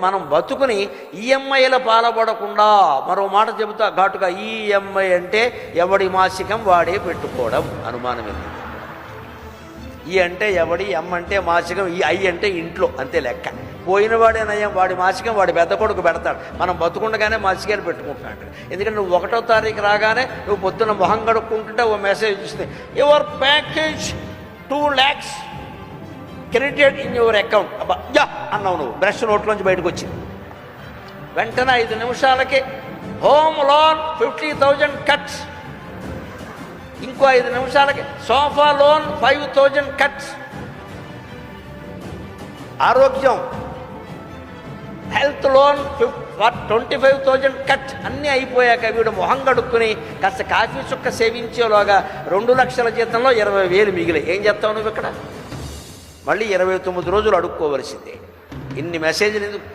మనం బతుకుని ఈఎంఐల పాలపడకుండా మరో మాట చెబుతా ఘాటుగా, ఈఎంఐ అంటే ఎవడి మాసికం వాడే పెట్టుకోవడం. అనుమానం ఎందుకు? ఈ అంటే ఎవడి, ఎం అంటే మాసికం, ఈ ఐ అంటే ఇంట్లో, అంతే లెక్క. పోయినవాడే నయం, వాడి మాసికం వాడి పెద్ద కొడుకు పెడతాడు. మనం బతుకుండగానే మాసికాన్ని పెట్టుకుంటున్నాడు. ఎందుకంటే నువ్వు 1వ తారీఖు రాగానే నువ్వు పొద్దున్న మొహం కడుక్కుంటుంటే ఓ మెసేజ్ వస్తుంది, your package 2 lakhs credited in your account. అబ్బా యా అన్నావు, నువ్వు బ్రష్ నోట్లోంచి బయటకు వచ్చింది. వెంటనే 5 నిమిషాలకి హోమ్ లోన్ 50,000 కట్స్. ఇంకో 5 నిమిషాలకి సోఫా లోన్ 5,000 కట్స్. ఆరోగ్యం హెల్త్ లోన్ 25,000 కట్. అన్నీ అయిపోయాక వీడు మొహం కడుక్కుని కాస్త కాఫీ చుక్క సేవించేలోగా 2 లక్షల జీతంలో 20,000 మిగిలి. ఏం చెప్తావు నువ్వు ఇక్కడ? మళ్ళీ 29 రోజులు అడుక్కోవలసిందే. ఇన్ని మెసేజ్లు ఎందుకు?